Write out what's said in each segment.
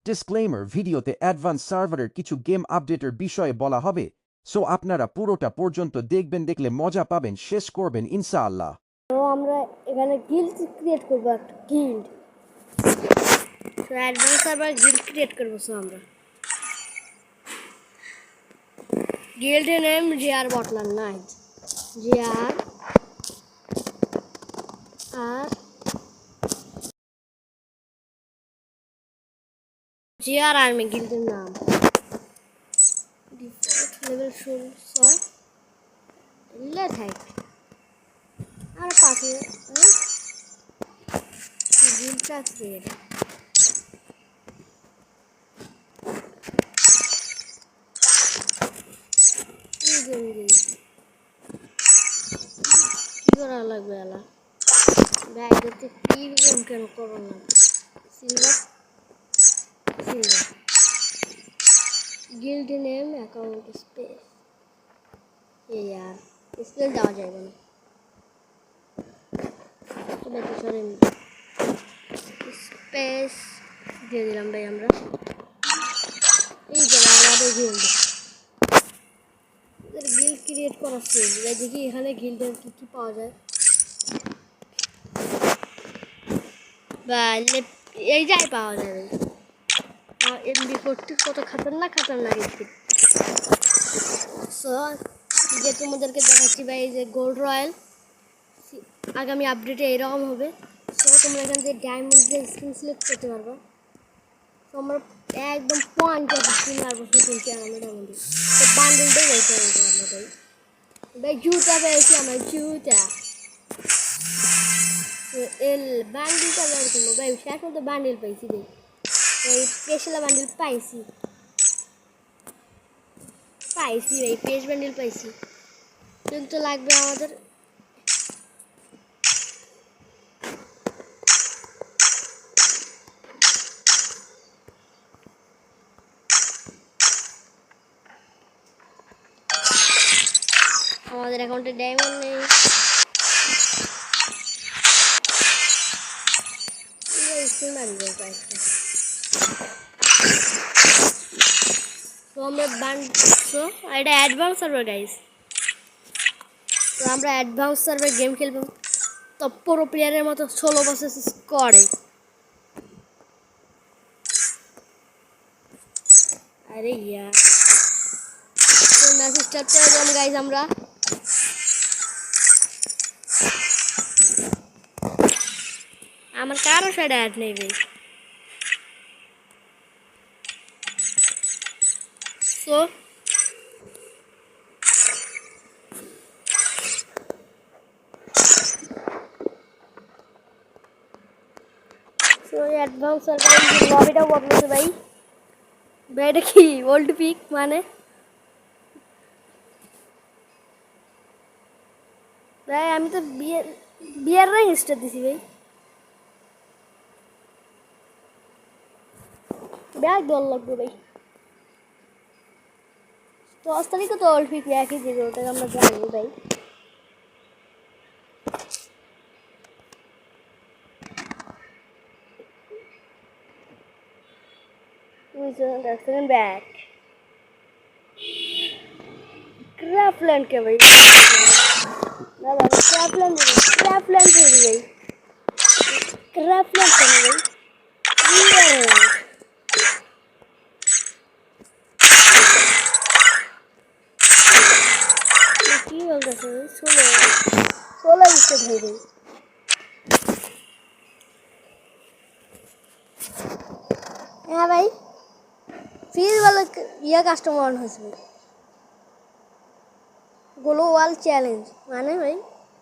Disclaimer, ভিডিওতে advance সার্ভারের কিছু গেম আপডেটের বিষয়ে বলা হবে, সো আপনারা পুরোটা পর্যন্ত দেখবেন, দেখলে মজা পাবেন, শেষ করবেন ইনশাআল্লাহ। তো আমরা এখানে গিল্ড ক্রিয়েট করব, একটা গিল্ড। তো অ্যাডভান্স সার্ভার গিল্ড ক্রিয়েট করব। সো আমরা গিল্ডের name GR butler knight, GR আর জিআর আর্মি গিল্ডের নাম। ডিফল্ট লেভেল শুরু সর এলে থাক আর পাশে গিল্ডটা ক্রিয়েট। কি করা লাগবে এলা ভাই, দেখতে কি গেম কেন করো না। Silver silver guild name account space, ये यार स्पेस দেওয়া যাবে না, তবে তো সরে স্পেস দিয়ে দিলাম ভাই। আমরা এই জায়গায় আমাদের গিল্ড ক্রিয়েট করা শেষ। দেখি এখানে গিল্ডের কি কি পাওয়া যায়। বা এই যাই পাওয়া যাবে। MB40 কত খতরনাক স্কিন। সো যে তোমাদেরকে দেখাচ্ছি ভাই, এই যে গোল্ড রয়্যাল আগামী আপডেটে এরকম হবে। সো তোমরা এখান থেকে ডায়মন্ডের স্কিন সিলেক্ট করতে পারবা। তো আমরা একদম পয়েন্ট স্কিন মারবো, শুটিংকে আমরা ডায়মন্ডে। তো বান্ডেলটাই রয়েছে আমাদের ভাই। জুতা পেয়েছি আমরা, জুতা এল বান্ডেলটা বের করবো ভাই। শেষ মতো বান্ডেল পাইছি ভাই, এই পেশলা বান্ডেল পাইছি ভাই। পেজ বান্ডেল পাইছি, কিন্তু লাগবে আমাদের অ্যাকাউন্টে ডায়মন্ড নেই। তো আমরা বানছো এটা অ্যাডভান্স সার্ভার গাইস। তো আমরা অ্যাডভান্স সার্ভার গেম খেলবো, তো পুরো প্লেয়ারের মতো 16 বছর করে। আরে ইয়ার তো ম্যাচ স্টার্ট করে দিলাম গাইস। আমরা আমার কারো সাইড অ্যাড নেই ভাই। সো অ্যাডভান্স সার্ভার লবিটাও বদলেছে ভাই। এটা কি ওল্ড পিক মানে ভাই? আমি তো বিয়ার র্যাঙ্ক স্টার দিছি ভাই। ব্যাগ দল লাগবে ভাই। 10 তারিখে তো ওল্ড পিক একই দিবে, ওটাকে আমরা জানি ভাই। बैक क्राफ्टलैंड के भाई ना भाई, क्राफ्टलैंड क्राफ्टलैंड के भाई, क्राफ्टलैंड के भाई की बोलते हैं 16 विकेट है भाई। हाँ भाई फिर वाला ये कस्टमर ऑन हो भाई। ग्लोबल चैलेंज माने भाई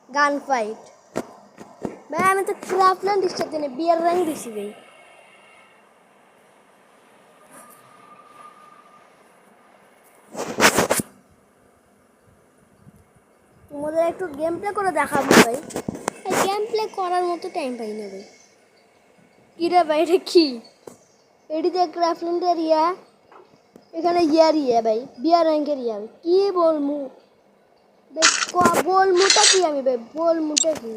गान फाइट भाई। আমি তো ক্রাফটল্যান্ড স্টার দিনে বিয়ার র্যাঙ্ক দিছি ভাই। তোমাদের একটু গেম প্লে করে দেখাবো ভাই। গেম প্লে করার মতো টাইম পাই না ভাই। কি রে ভাই, এটা কি? এটিতে ক্রাফটল্যান্ডের ইয়া, এখানে ইয়ার ইয়া ভাই, বিয়ার র্যাঙ্কের ইয়া। কি বলমু ভাই, বলমুটা কি আমি ভাই, বলমুটা কি?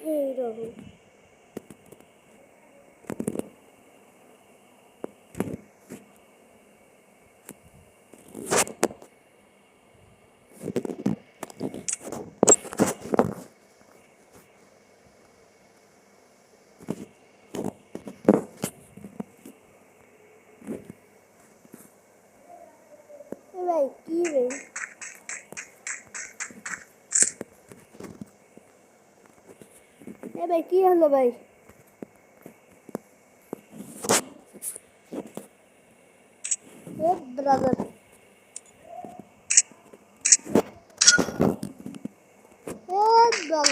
এইরকম ভাই কি ভাই ভাই কি হলো ভাই ব্রাদার বল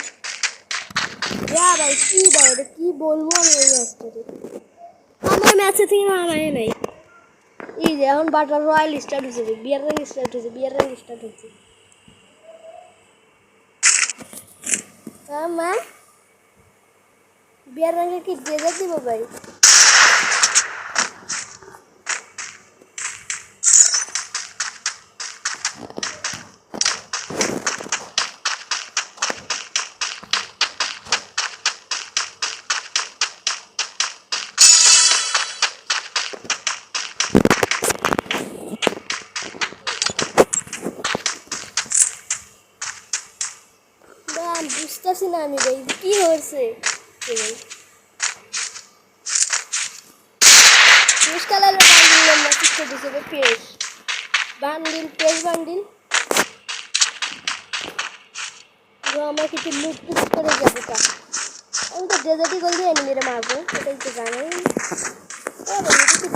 ভাই কি ভাই এটা কি বলবো আমি এই ম্যাচটাতে আমার ম্যাচে থেকে নামায় নাই এই যে এখন বাটার রয়্যাল স্টার্ট হয়েছে বিয়ার র্যাঙ্ক স্টার্ট হয়েছে বিয়ার র্যাঙ্ক স্টার্ট হয়েছে মা বিয়ার র্যাঙ্কে কি ডেজে দিব ভাই বুঝতেছি না আমি ভাই কি হয়েছে পেশ কালারের বান্ডিল না কিছু দিছে পেশ বান্ডিল পেশ বান্ডিল আমার কিছু লুট টুট করে যাবে তা আমি তো ডেজার্টি গোল দিয়ে এনিমিরে মারবো এটাই তো জানেন কিছু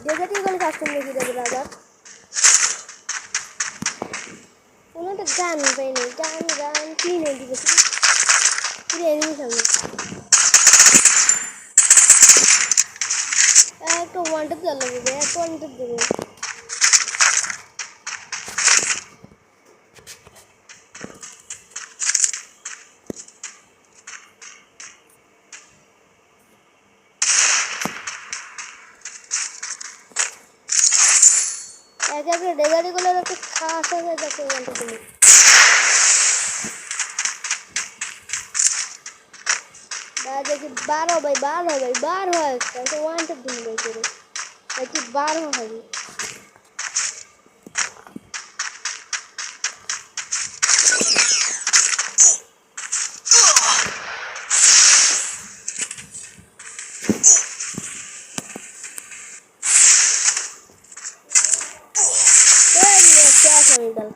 ডেজার্টি গোল কাজ করলে কি দেবে দাদা কোনো একটা গান পাইনি গান কি নেই দিবে এনিমি সামনে একটা ওয়ান্টার চালাবো ভাই একটা ওয়ান্টার দেবো এক একটা ডেজারি গুলো একটা খাস হয়ে যাচ্ছে ওয়ান্টার দেবো দেখি বার হয় একটা ওয়ান্টার দিন ভাই করে দেখি বার হবে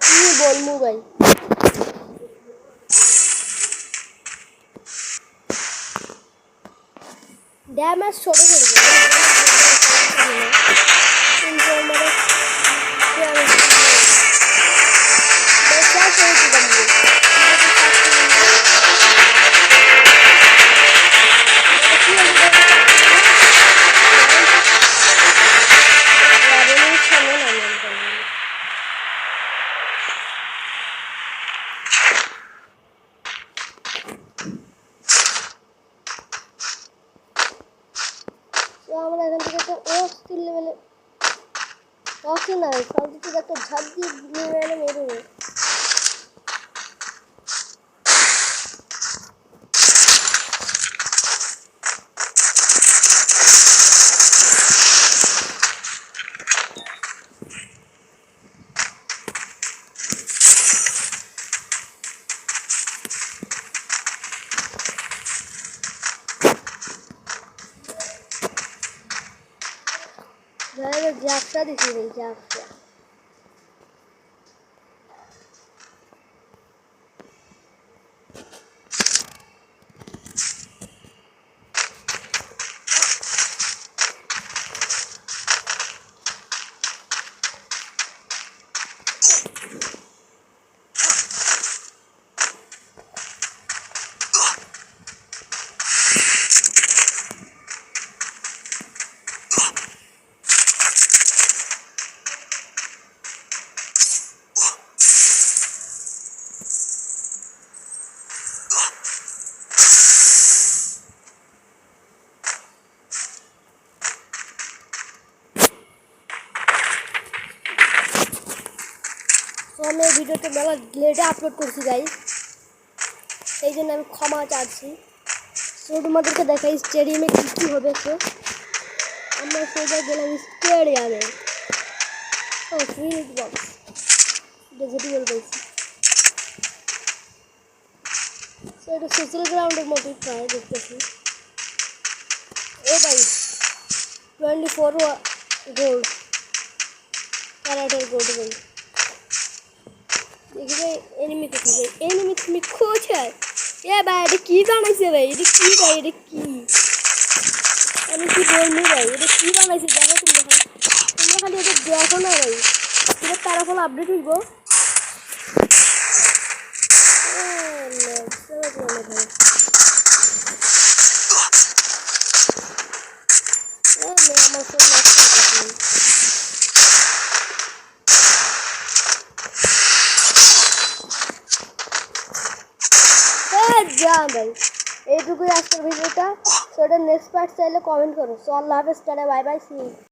কি বলবো ভাই ড্যামেজ ছোট ছোট কিন্তু মানে আমরা এখান থেকে একটা অস্থির লেভেলে অস্থির না ফালতু থেকে একটা ঝাঁপ দিয়ে লেভেলে মেরে ঝাপটা দিছি ভাই ঝাপটা তো আমি এই ভিডিওটা মেলা লেটে আপলোড করছি গাইস সেই জন্য আমি ক্ষমা চাচ্ছি তো তোমাদেরকে দেখাই স্টেডিয়ামে কী কী হবে। তো আমরা সোজা গেলাম স্টেডিয়ামে। ও ফিল্ড বক্স ভেজিটেবল পাইছি। তো এটা সোশ্যাল গ্রাউন্ডের মতোই প্রায় দেখতেছি। এ ভাই 24 গোল্ড ক্যারেটের গোল্ড ভাই। দেখি ভাই এনিমি কোথায় ভাই, এনিমি তুমি কোথায়? এ ভাই এটা কি বানাইছে ভাই, এটা কি ভাই, এটা কি আমি কি বলবো ভাই, এটা কি বানাইছে দেখো তোমরা খালি এটা দেখো না ভাই। এটা তারা ফল আপডেট হইব। আমার ফোন যা ভাই, এইটুকুই আজকের ভিডিওটা। সো এটা নেক্সট পার্ট চাইলে কমেন্ট করো। সো আল্লাহ হাফেজ, tata, bye bye, see you.